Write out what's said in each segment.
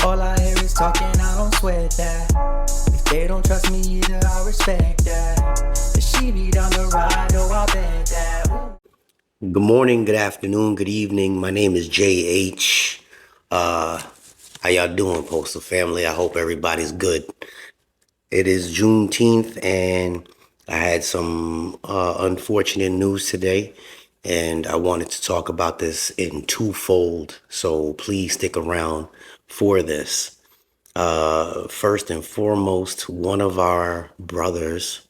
All I hear is talking, I don't sweat that. If they don't trust me either, I respect that. But she be down the ride, oh, I bet that. Ooh. Good morning, good afternoon, good evening. My name is JH. How y'all doing, Postal Family? I hope everybody's good. It is Juneteenth, and I had some unfortunate news today, and I wanted to talk about this in twofold. So please stick around for this. First and foremost, one of our brothers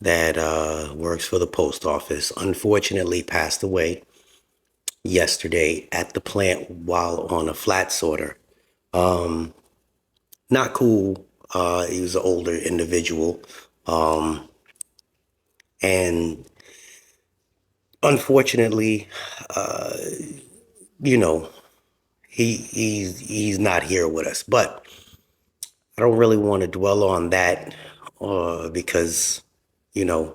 that works for the post office unfortunately passed away yesterday at the plant while on a flat sorter. Not cool. He was an older individual. And unfortunately, uh, you know, he's not here with us. But I don't really want to dwell on that because, you know,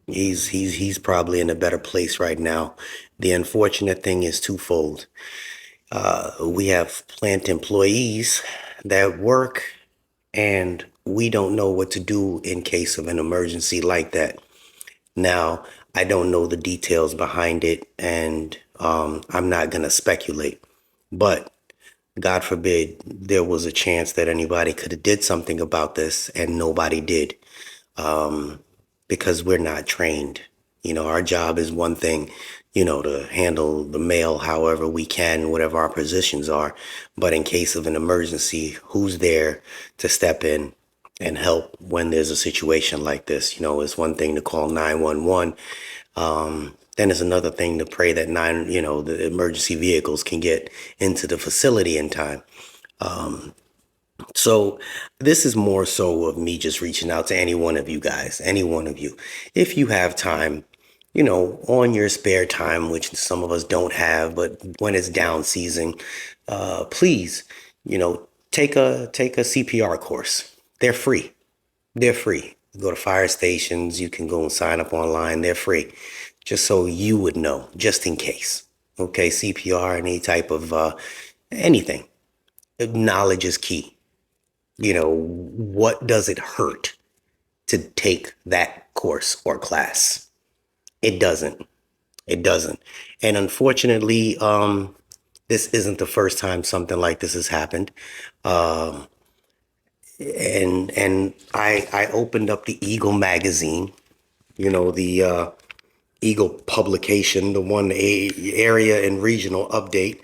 he's probably in a better place right now. The unfortunate thing is twofold. We have plant employees that work, and we don't know what to do in case of an emergency like that. Now, I don't know the details behind it, and I'm not going to speculate. But God forbid there was a chance that anybody could have did something about this, and nobody did, because we're not trained. You know, our job is one thing, you know, to handle the mail however we can, whatever our positions are. But in case of an emergency, who's there to step in and help when there's a situation like this? You know, it's one thing to call 911. Then it's another thing to pray that the emergency vehicles can get into the facility in time. So this is more so of me just reaching out to any one of you guys, any one of you. If you have time, you know, on your spare time, which some of us don't have, but when it's down season, please, you know, take a CPR course. They're free. They're free. You go to fire stations, you can go and sign up online. They're free. Just so you would know, just in case. Okay, CPR, any type of anything. Knowledge is key. You know, what does it hurt to take that course or class? It doesn't. It doesn't. And unfortunately, this isn't the first time something like this has happened. Um, and I opened up the Eagle magazine, you know, the Eagle publication, the one area and regional update,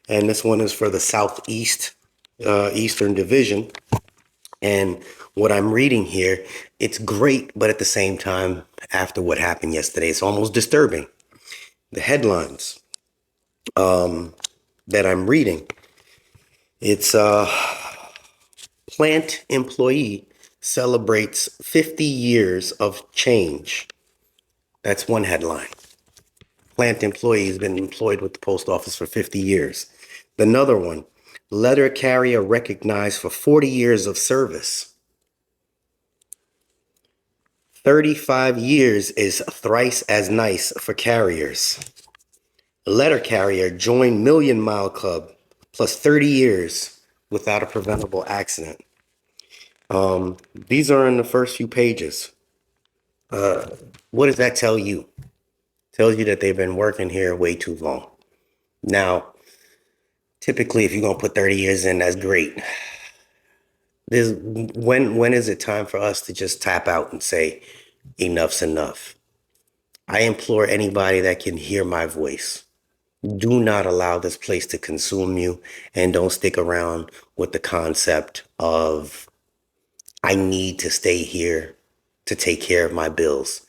and this one is for the Southeast Eastern Division. And what I'm reading here, it's great, but at the same time, after what happened yesterday, it's almost disturbing. The headlines that I'm reading, it's plant employee celebrates 50 years of change. That's one headline. Plant employee has been employed with the post office for 50 years. Another one, letter carrier recognized for 40 years of service. 35 years is thrice as nice for carriers. Letter carrier joined Million Mile Club plus 30 years without a preventable accident. These are in the first few pages. What does that tell you? Tells you that they've been working here way too long. Now, typically, if you're gonna put 30 years in, that's great. When is it time for us to just tap out and say, enough's enough? I implore anybody that can hear my voice, do not allow this place to consume you, and don't stick around with the concept of I need to stay here to take care of my bills.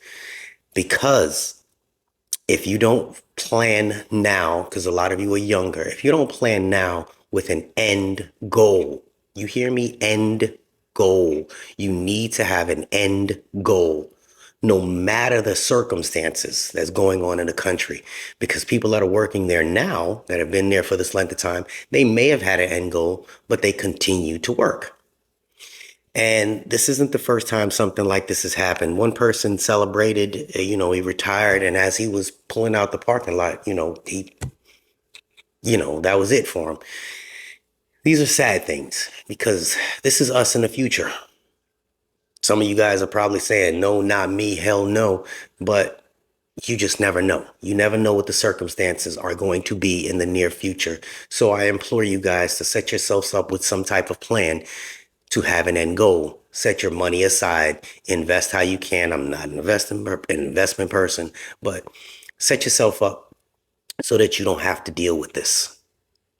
Because if you don't plan now, because a lot of you are younger, if you don't plan now with an end goal, you hear me? End goal. You need to have an end goal, no matter the circumstances that's going on in the country. Because people that are working there now, that have been there for this length of time, they may have had an end goal, but they continue to work. And this isn't the first time something like this has happened. One person celebrated, he retired, and as he was pulling out the parking lot, that was it for him. These are sad things because this is us in the future. Some of you guys are probably saying, no, not me, hell no. But you just never know. You never know what the circumstances are going to be in the near future. So I implore you guys to set yourselves up with some type of plan to have an end goal. Set your money aside, invest how you can. I'm not an investment person, but set yourself up so that you don't have to deal with this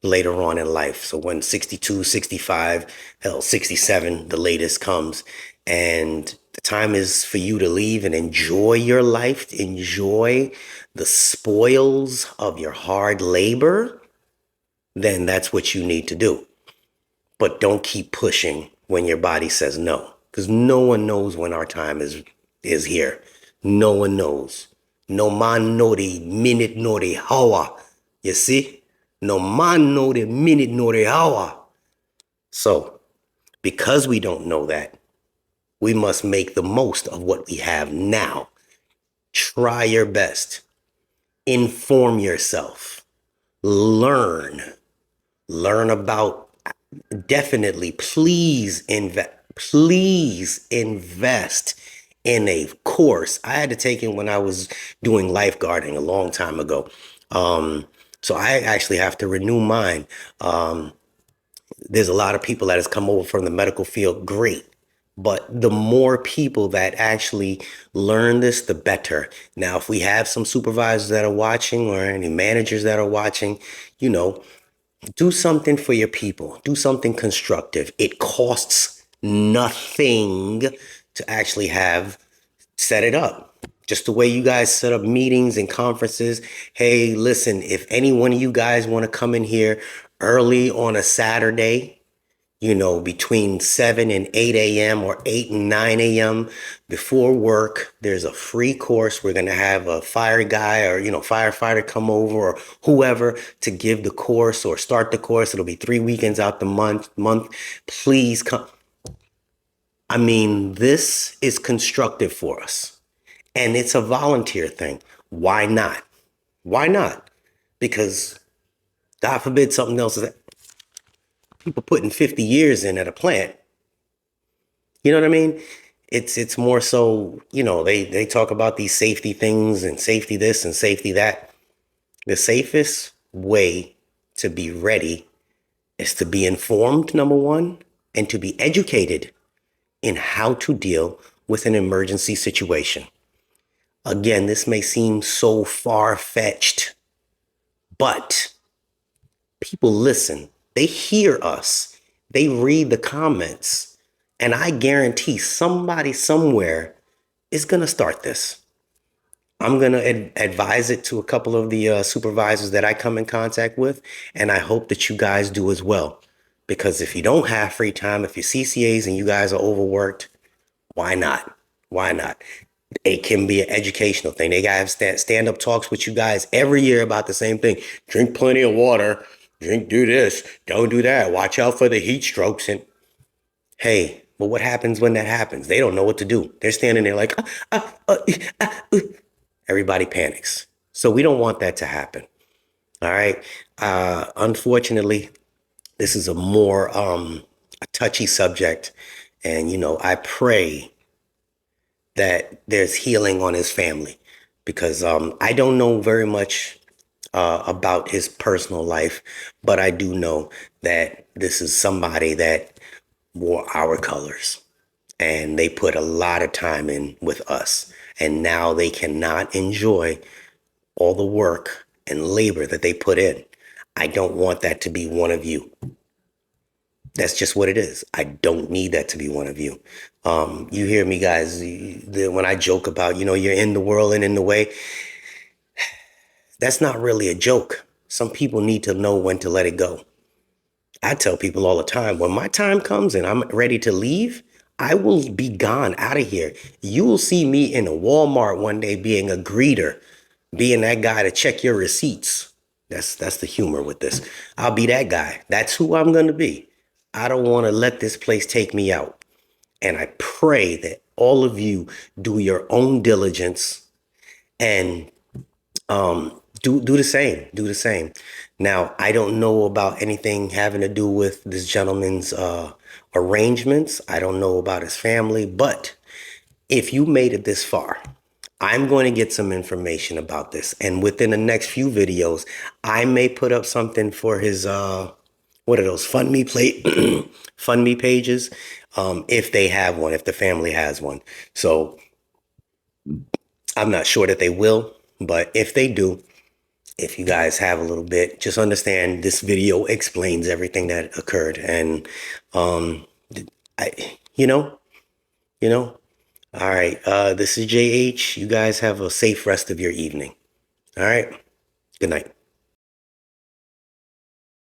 later on in life. So when 62, 65, hell, 67, the latest comes, and the time is for you to leave and enjoy your life, enjoy the spoils of your hard labor, then that's what you need to do. But don't keep pushing when your body says no, because no one knows when our time is here. No one knows. No man know the minute nor the hour. You see? No man know the minute nor the hour. So, because we don't know that, we must make the most of what we have now. Try your best. Inform yourself. Learn. Learn about. Definitely, please invest in a course. I had to take it when I was doing lifeguarding a long time ago. So I actually have to renew mine. There's a lot of people that has come over from the medical field. Great. But the more people that actually learn this, the better. Now, if we have some supervisors that are watching or any managers that are watching, you know, do something for your people. Do something constructive. It costs nothing to actually have set it up. Just the way you guys set up meetings and conferences. Hey, listen, if any one of you guys want to come in here early on a Saturday, between 7 and 8 a.m. or 8 and 9 a.m. before work, there's a free course. We're going to have a fire guy or, firefighter come over or whoever to give the course or start the course. It'll be 3 weekends out the month. Please come. I mean, this is constructive for us and it's a volunteer thing. Why not? Why not? Because God forbid something else is people putting 50 years in at a plant. You know what I mean? It's more so, they talk about these safety things and safety this and safety that. The safest way to be ready is to be informed, number one, and to be educated in how to deal with an emergency situation. Again, this may seem so far-fetched, but people listen. They hear us. They read the comments. And I guarantee somebody somewhere is going to start this. I'm going to advise it to a couple of the supervisors that I come in contact with. And I hope that you guys do as well. Because if you don't have free time, if you're CCAs and you guys are overworked, why not? Why not? It can be an educational thing. They got to have stand-up talks with you guys every year about the same thing. Drink plenty of water. Do this. Don't do that. Watch out for the heat strokes. And hey, but what happens when that happens? They don't know what to do. They're standing there like, everybody panics. So we don't want that to happen. All right. Unfortunately, this is a more a touchy subject. And, I pray that there's healing on his family because I don't know very much about his personal life, but I do know that this is somebody that wore our colors and they put a lot of time in with us. And now they cannot enjoy all the work and labor that they put in. I don't want that to be one of you. That's just what it is. I don't need that to be one of you. You hear me, guys, when I joke about, you're in the world and in the way, that's not really a joke. Some people need to know when to let it go. I tell people all the time, when my time comes and I'm ready to leave, I will be gone out of here. You will see me in a Walmart one day being a greeter, being that guy to check your receipts. That's the humor with this. I'll be that guy. That's who I'm going to be. I don't want to let this place take me out. And I pray that all of you do your own diligence and do the same. Do the same. Now, I don't know about anything having to do with this gentleman's arrangements. I don't know about his family, but if you made it this far, I'm going to get some information about this. And within the next few videos, I may put up something for his what are those fund me pages, if they have one, if the family has one. So I'm not sure that they will, but if they do, if you guys have a little bit, just understand this video explains everything that occurred. And I, you know, all right. This is JH. You guys have a safe rest of your evening. All right. Good night.